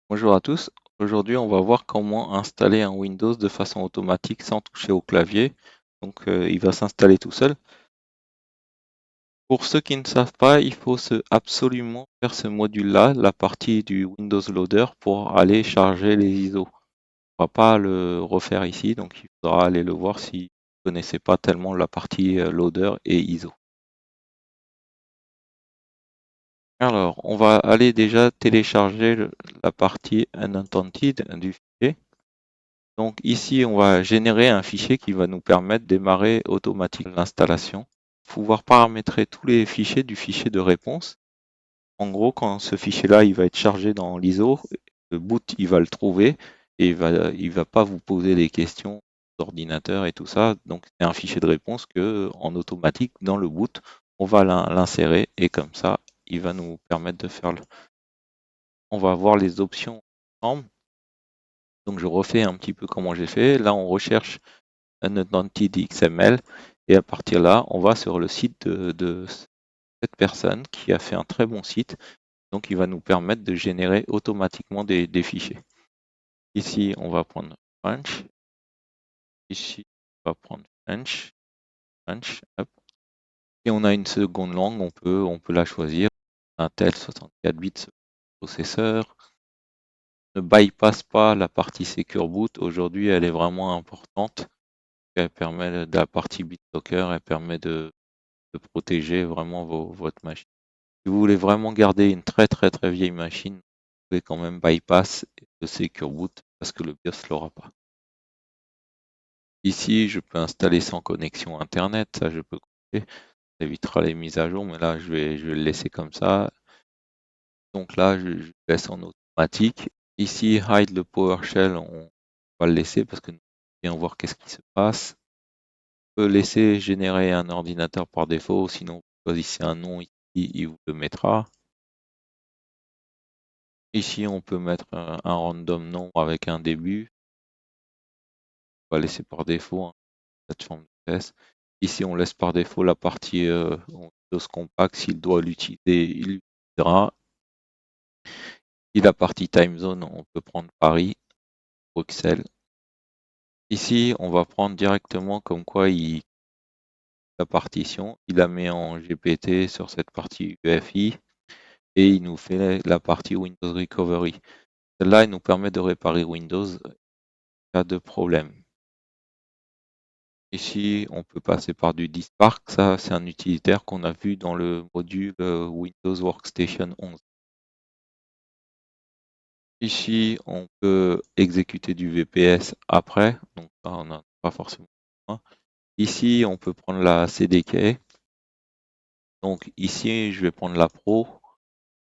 Bonjour à tous. Aujourd'hui, on va voir comment installer un Windows de façon automatique sans toucher au clavier. Donc, il va s'installer tout seul. Pour ceux qui ne savent pas, il faut absolument faire ce module-là, la partie du Windows Loader, pour aller charger les ISO. On va pas le refaire ici, donc il faudra aller le voir si vous ne connaissez pas tellement la partie Loader et ISO. Alors, on va aller déjà télécharger la partie Unintended du fichier. Donc ici, on va générer un fichier qui va nous permettre de démarrer automatiquement l'installation. Pouvoir paramétrer tous les fichiers du fichier de réponse. En gros, quand ce fichier-là, il va être chargé dans l'ISO, le boot, il va le trouver et il va pas vous poser des questions d'ordinateur et tout ça. Donc c'est un fichier de réponse que, en automatique, dans le boot, on va l'insérer et comme ça, il va nous permettre de faire On va voir les options ensemble. Donc je refais un petit peu comment j'ai fait. Là, on recherche un identity XML et à partir de là, on va sur le site de cette personne qui a fait un très bon site. Donc, il va nous permettre de générer automatiquement des fichiers. Ici, on va prendre French. Ici, on va prendre French. French. Hop. Et on a une seconde langue, on peut la choisir. Intel 64 bits processeur. Ne bypasse pas la partie Secure Boot. Aujourd'hui, elle est vraiment importante. Elle permet de la partie BitLocker, elle permet de protéger vraiment votre machine. Si vous voulez vraiment garder une très très très vieille machine, vous pouvez quand même bypass le Secure Boot parce que le BIOS ne l'aura pas. Ici, je peux installer sans connexion Internet, ça je peux couper, ça évitera les mises à jour, mais là je vais le laisser comme ça. Donc là, je laisse en automatique. Ici, hide le PowerShell, on va le laisser parce que nous allons bien voir qu'est-ce qui se passe. On peut laisser générer un ordinateur par défaut, sinon vous choisissez un nom ici, il vous le mettra. Ici, on peut mettre un random nombre avec un début. On va laisser par défaut plateforme de test. Ici, on laisse par défaut la partie Windows Compact. S'il doit l'utiliser, il l'utilisera. Et la partie time zone, on peut prendre Paris, Bruxelles. Ici, on va prendre directement comme quoi la partition. Il la met en GPT sur cette partie UEFI et il nous fait la partie Windows Recovery. Celle-là, il nous permet de réparer Windows en cas de problème. Ici, on peut passer par du Dispark. Ça, c'est un utilitaire qu'on a vu dans le module Windows Workstation 11. Ici, on peut exécuter du VPS après. Donc, ça, on n'a pas forcément besoin. Ici, on peut prendre la CDK. Donc, ici, je vais prendre la Pro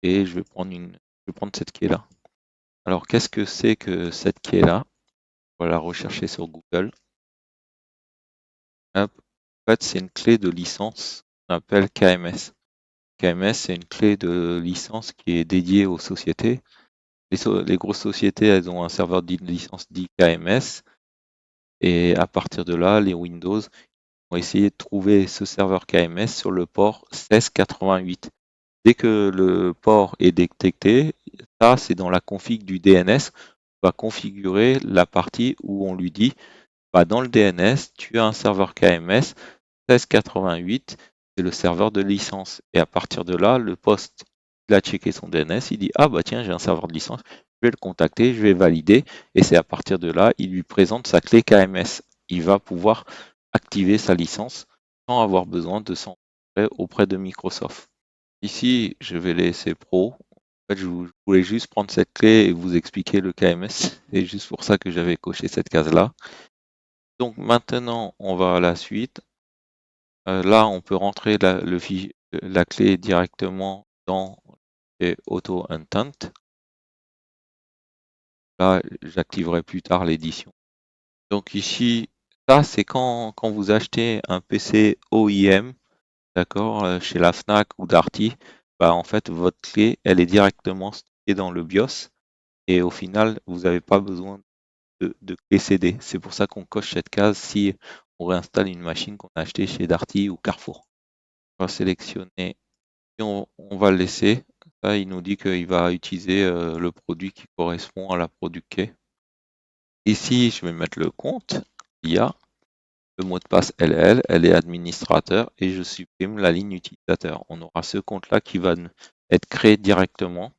et je vais prendre cette key-là. Alors, qu'est-ce que c'est que cette key-là? On va la rechercher sur Google. Hop. En fait, c'est une clé de licence qu'on appelle KMS. KMS, c'est une clé de licence qui est dédiée aux sociétés. Les grosses sociétés, elles ont un serveur de licence dit KMS. Et à partir de là, les Windows vont essayer de trouver ce serveur KMS sur le port 1688. Dès que le port est détecté, ça, c'est dans la config du DNS. On va configurer la partie où on lui dit, bah, dans le DNS, tu as un serveur KMS 1688, c'est le serveur de licence. Et à partir de là, le poste, il a checké son DNS, il dit ah bah tiens, j'ai un serveur de licence, je vais le contacter, je vais valider, et c'est à partir de là, il lui présente sa clé KMS. Il va pouvoir activer sa licence sans avoir besoin de s'en auprès de Microsoft. Ici, je vais laisser Pro. En fait, je voulais juste prendre cette clé et vous expliquer le KMS. C'est juste pour ça que j'avais coché cette case-là. Donc maintenant, on va à la suite. Là, on peut rentrer la clé directement dans Auto Intent. Là, j'activerai plus tard l'édition. Donc ici, ça, c'est quand vous achetez un PC OEM, d'accord, chez la Fnac ou Darty, bah, en fait, votre clé, elle est directement stockée dans le BIOS et au final, vous n'avez pas besoin de clé CD. C'est pour ça qu'on coche cette case si on réinstalle une machine qu'on a achetée chez Darty ou Carrefour. On va sélectionner et on va le laisser. Là, il nous dit qu'il va utiliser le produit qui correspond à la product key. Ici, je vais mettre le compte IA, le mot de passe LL, elle est administrateur et je supprime la ligne utilisateur. On aura ce compte-là qui va être créé directement.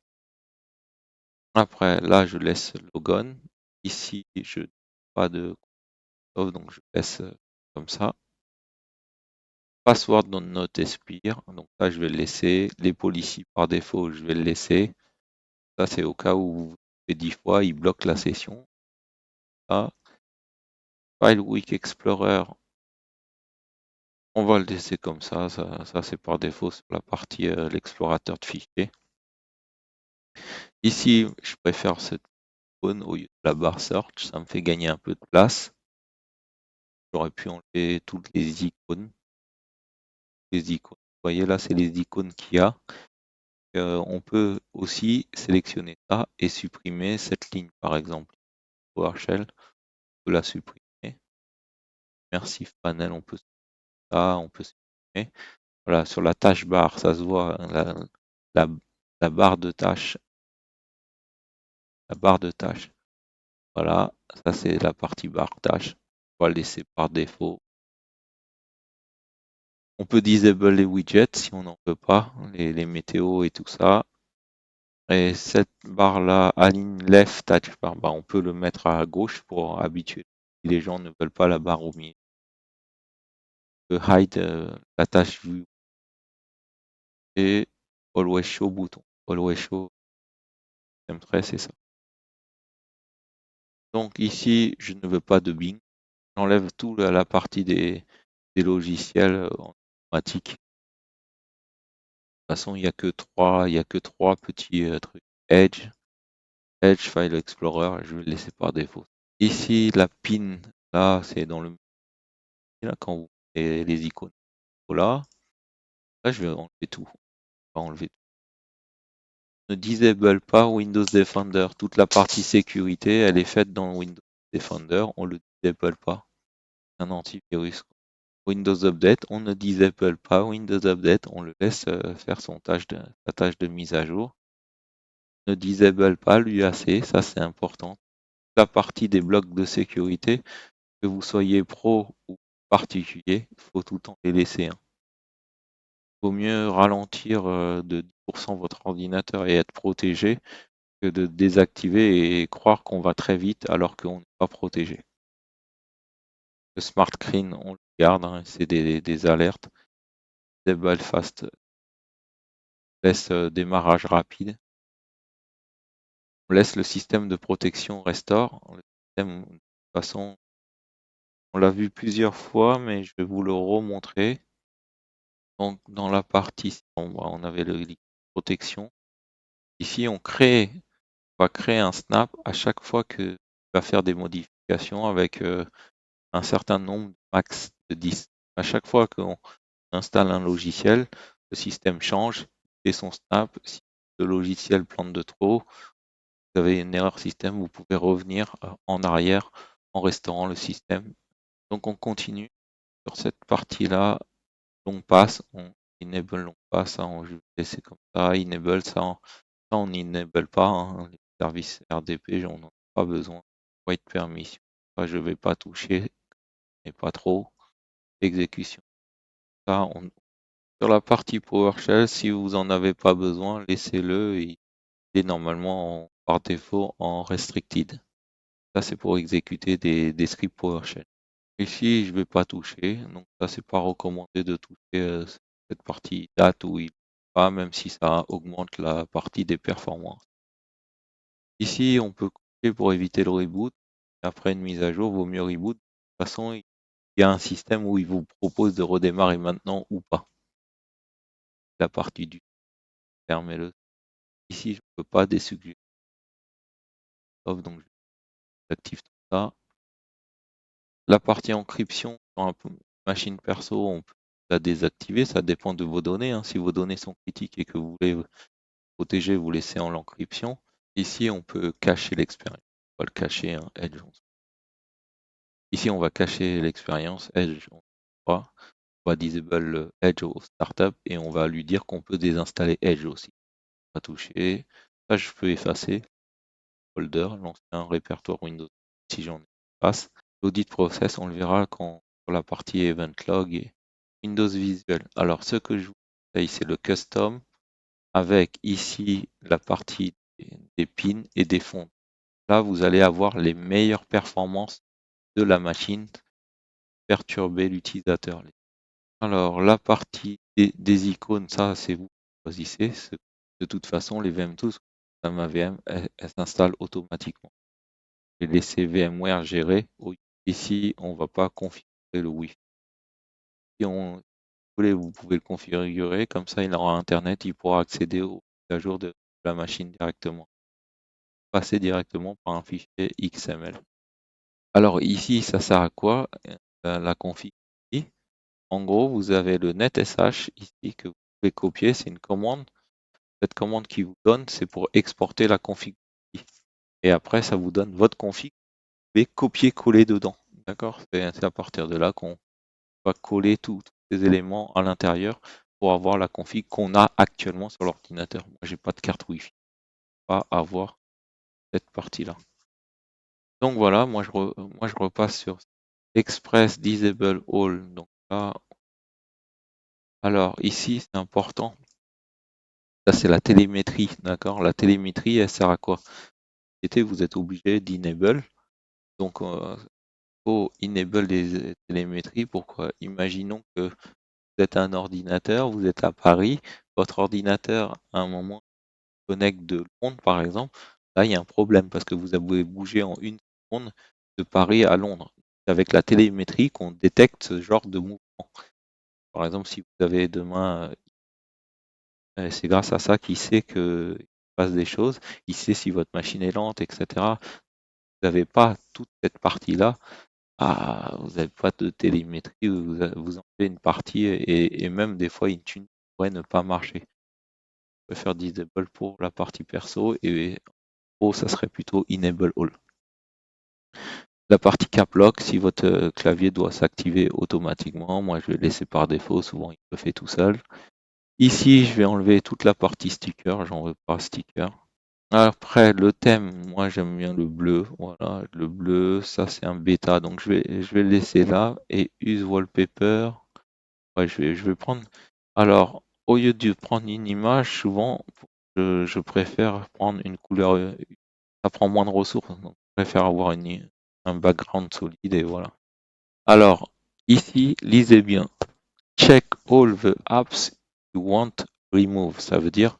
Après, là, je laisse logon. Ici, je n'ai pas de compte, donc je laisse comme ça. Password don't not expire, donc là, je vais le laisser. Les policies par défaut, je vais le laisser. Ça, c'est au cas où vous faites 10 fois, il bloque la session. Là. File Week Explorer, on va le laisser comme ça. Ça c'est par défaut sur la partie l'explorateur de fichiers. Ici, je préfère cette icône au lieu de la barre search, ça me fait gagner un peu de place. J'aurais pu enlever toutes les icônes. Vous voyez là, c'est les icônes qu'il y a. On peut aussi sélectionner ça et supprimer cette ligne, par exemple. PowerShell, on peut la supprimer. Merci panel, on peut ça, on peut supprimer. Voilà, sur la tâche barre, ça se voit, hein, la barre de tâche. La barre de tâche. Voilà, ça c'est la partie barre tâche. On va le laisser par défaut. On peut disable les widgets si on n'en veut pas, les météos et tout ça. Et cette barre-là, align left touch bar, bah, on peut le mettre à gauche pour habituer si les gens ne veulent pas la barre au milieu. On peut hide la tâche vue et always show bouton. Always show, j'aime très, c'est ça. Donc ici, je ne veux pas de Bing. J'enlève tout la partie des logiciels en informatique. De toute façon, il y a que trois petits trucs. Edge File Explorer, je vais le laisser par défaut. Ici, la pin, là, c'est dans le là, quand vous mettez les icônes. Voilà. Là, je vais enlever tout. On va enlever tout. Ne disable pas Windows Defender. Toute la partie sécurité, elle est faite dans Windows Defender. On ne le disable pas. Un antivirus. Windows Update, on ne disable pas Windows Update. On le laisse faire sa tâche de mise à jour. Ne disable pas l'UAC, ça c'est important. La partie des blocs de sécurité, que vous soyez pro ou particulier, il faut tout le temps les laisser. Il vaut mieux ralentir de 10% votre ordinateur et être protégé que de désactiver et croire qu'on va très vite alors qu'on n'est pas protégé. Le smart screen, on le garde, hein, c'est des alertes. Disable fast, laisse démarrage rapide. On laisse le système de protection restore. Le système, de toute façon, on l'a vu plusieurs fois, mais je vais vous le remontrer. Donc, dans la partie, on avait le protection. Ici, on va créer un snap à chaque fois que va faire des modifications avec un certain nombre max de 10. À chaque fois qu'on installe un logiciel, le système change et son snap. Si le logiciel plante de trop, vous avez une erreur système, vous pouvez revenir en arrière en restaurant le système. Donc on continue sur cette partie-là, long pass, on enable long pass, ça on je vais laisser comme ça, enable ça on n'enable pas, hein, les services RDP, j'en ai pas besoin. Wait permission, ça je vais pas toucher, mais pas trop. Exécution, ça sur la partie PowerShell, si vous en avez pas besoin, laissez-le, il est normalement par défaut en restricted. Ça c'est pour exécuter des scripts PowerShell. Ici, je ne vais pas toucher, donc ça c'est pas recommandé de toucher cette partie date ou il pas, même si ça augmente la partie des performances. Ici, on peut couper pour éviter le reboot. Après une mise à jour, vaut mieux reboot. De toute façon, il y a un système où il vous propose de redémarrer maintenant ou pas. La partie du fermez-le. Ici, je ne peux pas désugger. Donc j'active tout ça. La partie encryption sur une machine perso, on peut la désactiver, ça dépend de vos données. Hein. Si vos données sont critiques et que vous voulez protéger, vous laissez en l'encryption. Ici, on peut cacher l'expérience. On va le cacher, hein, Edge. Ici, on va cacher l'expérience Edge. On va disable Edge au startup et on va lui dire qu'on peut désinstaller Edge aussi. pas touché. Ça, je peux effacer. Folder, lancer un répertoire Windows si j'en ai passe. L'audit process, on le verra quand sur la partie event log et Windows Visual. Alors, ce que je vous conseille, c'est le custom avec ici la partie des pins et des fonds. Là, vous allez avoir les meilleures performances de la machine, perturber l'utilisateur. Alors, la partie des icônes, ça, c'est vous qui choisissez. De toute façon, les VM-Tools, comme ma VM, elles s'installent automatiquement. Je vais laisser VMware gérer. Ici, on ne va pas configurer le Wi-Fi. Si vous voulez, vous pouvez le configurer. Comme ça, il aura Internet, il pourra accéder aux mises à jour de la machine directement. Passer directement par un fichier XML. Alors ici, ça sert à quoi la config? En gros, vous avez le NetSH ici que vous pouvez copier, c'est une commande. Cette commande qui vous donne, c'est pour exporter la config. Et après, ça vous donne votre config, vous pouvez copier-coller dedans. D'accord? C'est à partir de là qu'on va coller tous ces éléments à l'intérieur pour avoir la config qu'on a actuellement sur l'ordinateur. Moi, j'ai pas de carte Wi-Fi, pas avoir cette partie-là. Donc voilà, moi je repasse sur Express Disable All. Donc là, alors ici, c'est important. Ça, c'est la télémétrie, d'accord? La télémétrie, elle sert à quoi? Vous êtes obligé d'enable. Donc, faut enable des télémétries. Pourquoi? Imaginons que vous êtes un ordinateur, vous êtes à Paris, votre ordinateur, à un moment, connecte de Londres, par exemple. Là, il y a un problème parce que vous avez bougé en une seconde de Paris à Londres. C'est avec la télémétrie qu'on détecte ce genre de mouvement. Par exemple, si vous avez demain, c'est grâce à ça qu'il sait qu'il se passe des choses. Il sait si votre machine est lente, etc. Vous n'avez pas toute cette partie-là. Vous n'avez pas de télémétrie, vous enlevez une partie et même des fois une tune pourrait ne pas marcher. Je peux faire disable pour la partie perso et pro, ça serait plutôt enable all. La partie cap lock, si votre clavier doit s'activer automatiquement, moi je vais laisser par défaut, souvent il le fait tout seul. Ici, je vais enlever toute la partie sticker, j'en veux pas sticker. Après, le thème, moi j'aime bien le bleu. Voilà, le bleu, ça c'est un bêta, donc je vais le laisser là. Et use wallpaper, ouais, je vais prendre. Alors, au lieu de prendre une image, souvent, je préfère prendre une couleur. Ça prend moins de ressources, donc je préfère avoir un background solide et voilà. Alors, ici, lisez bien. Check all the apps you want remove. Ça veut dire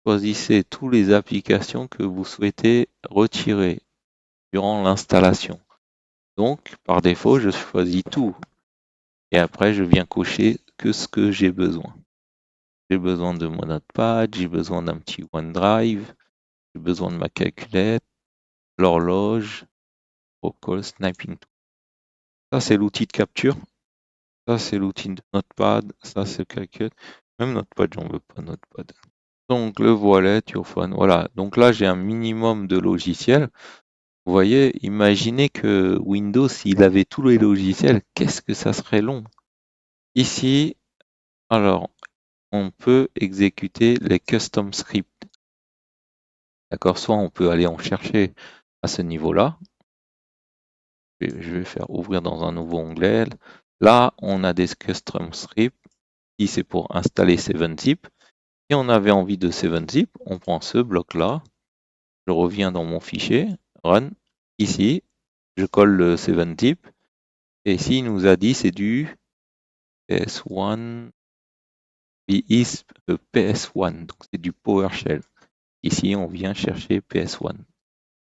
choisissez toutes les applications que vous souhaitez retirer durant l'installation. Donc, par défaut, je choisis tout. Et après, je viens cocher que ce que j'ai besoin. J'ai besoin de mon notepad, j'ai besoin d'un petit OneDrive, j'ai besoin de ma calculette, l'horloge, Procol, Sniping. Ça, c'est l'outil de capture. Ça, c'est l'outil de notepad. Ça, c'est calcul. Même notepad, j'en veux pas notepad. Donc, le wallet, your phone. Voilà. Donc là, j'ai un minimum de logiciels. Vous voyez, imaginez que Windows, s'il avait tous les logiciels, qu'est-ce que ça serait long. Ici, alors, on peut exécuter les custom scripts. D'accord, soit on peut aller en chercher à ce niveau-là. Je vais faire ouvrir dans un nouveau onglet. Là, on a des custom scripts. Ici, c'est pour installer 7-zip. Si on avait envie de 7-zip, on prend ce bloc-là. Je reviens dans mon fichier, run. Ici, je colle le 7-zip. Et ici, il nous a dit c'est du PS1, PS1, donc c'est du PowerShell. Ici, on vient chercher PS1.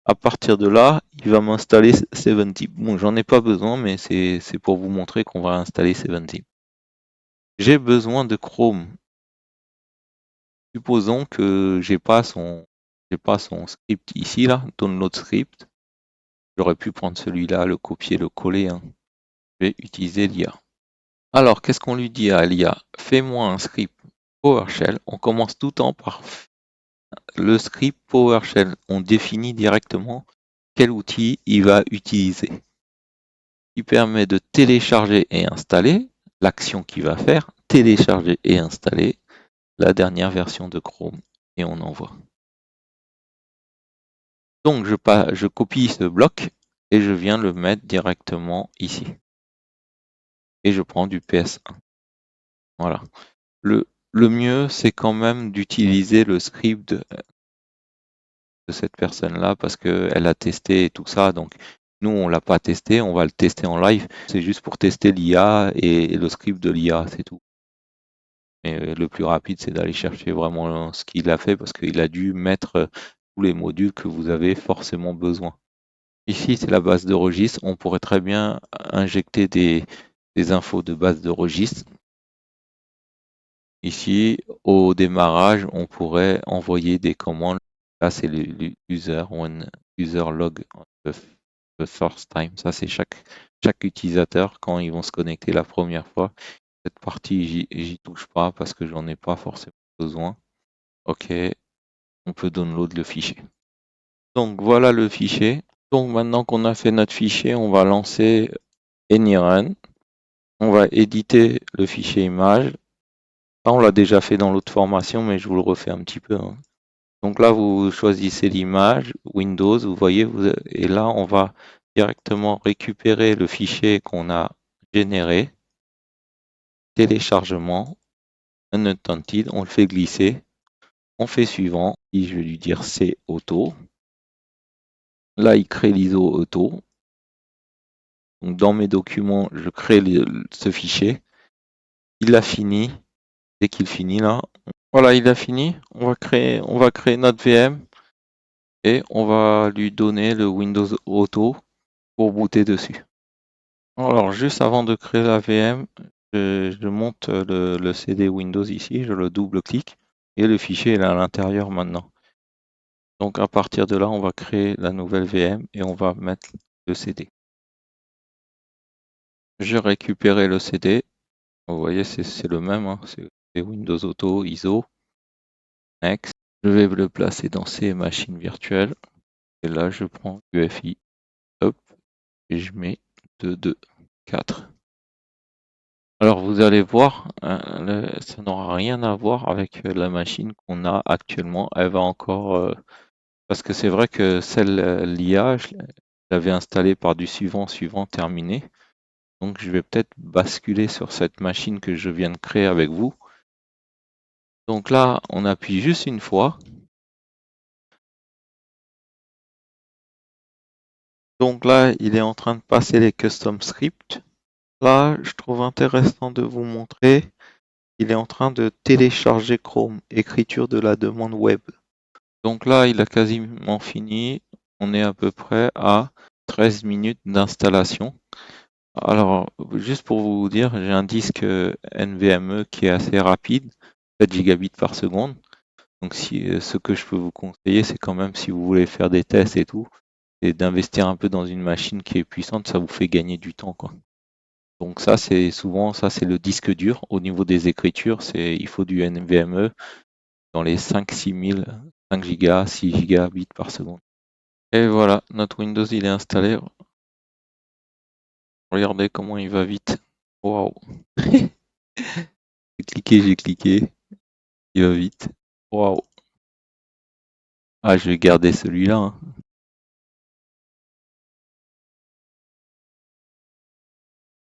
À partir de là, il va m'installer 7-zip. Bon, j'en ai pas besoin, mais c'est pour vous montrer qu'on va installer 7-zip. J'ai besoin de Chrome. Supposons que j'ai pas son script ici, là, download script. J'aurais pu prendre celui-là, le copier, le coller. Hein. Je vais utiliser l'IA. Alors, qu'est-ce qu'on lui dit à l'IA? Fais-moi un script PowerShell. On commence tout le temps par le script PowerShell. On définit directement quel outil il va utiliser. Il permet de télécharger et installer l'action qu'il va faire, télécharger et installer la dernière version de Chrome. et on envoie. Donc je copie ce bloc et je viens le mettre directement ici. Et je prends du PS1. Voilà. Le mieux, c'est quand même d'utiliser le script de cette personne-là parce qu'elle a testé et tout ça. Donc, nous, on l'a pas testé, on va le tester en live. C'est juste pour tester l'IA et le script de l'IA, c'est tout. Mais le plus rapide, c'est d'aller chercher vraiment ce qu'il a fait parce qu'il a dû mettre tous les modules que vous avez forcément besoin. Ici, c'est la base de registre. On pourrait très bien injecter des infos de base de registre. Ici, au démarrage, on pourrait envoyer des commandes. Là, c'est le user, when user log the first time. Ça, c'est chaque utilisateur quand ils vont se connecter la première fois. Cette partie, j'y touche pas parce que j'en ai pas forcément besoin. OK, on peut download le fichier. Donc, voilà le fichier. Donc, maintenant qu'on a fait notre fichier, on va lancer AnyRun. On va éditer le fichier image. Ça, on l'a déjà fait dans l'autre formation, mais je vous le refais un petit peu, hein. Donc là, vous choisissez l'image, Windows, vous voyez, et là, on va directement récupérer le fichier qu'on a généré, téléchargement, unintended, on le fait glisser, on fait suivant, et je vais lui dire c'est auto. Là, il crée l'ISO auto. Donc dans mes documents, je crée ce fichier. Il a fini. Dès qu'il finit là, voilà, il a fini. On va créer notre VM et on va lui donner le Windows Auto pour booter dessus. Alors, juste avant de créer la VM, je monte le CD Windows ici, je le double-clique et le fichier est à l'intérieur maintenant. Donc, à partir de là, on va créer la nouvelle VM et on va mettre le CD. J'ai récupéré le CD. Vous voyez, c'est le même, hein, c'est Windows Auto, ISO, Next. Je vais le placer dans ces machines virtuelles. Et là, je prends UFI, hop, et je mets 2, 2, 4. Alors vous allez voir, ça n'aura rien à voir avec la machine qu'on a actuellement. Elle va encore, parce que c'est vrai que celle l'IA, je l'avais installée par du suivant terminé. Donc je vais peut-être basculer sur cette machine que je viens de créer avec vous. Donc là, on appuie juste une fois. Donc là, il est en train de passer les custom scripts. Là, je trouve intéressant de vous montrer. Il est en train de télécharger Chrome, écriture de la demande web. Donc là, il a quasiment fini. On est à peu près à 13 minutes d'installation. Alors, juste pour vous dire, j'ai un disque NVMe qui est assez rapide, 7 gigabits par seconde. Donc, ce que je peux vous conseiller, c'est quand même, si vous voulez faire des tests et tout, c'est d'investir un peu dans une machine qui est puissante, ça vous fait gagner du temps, quoi. Donc ça, c'est le disque dur. Au niveau des écritures, il faut du NVMe dans les 5-6 000, 5 gigas, 6 gigabits par seconde. Et voilà, notre Windows il est installé. Regardez comment il va vite. Waouh. J'ai cliqué, il va vite. Waouh. Ah, je vais garder celui-là, hein.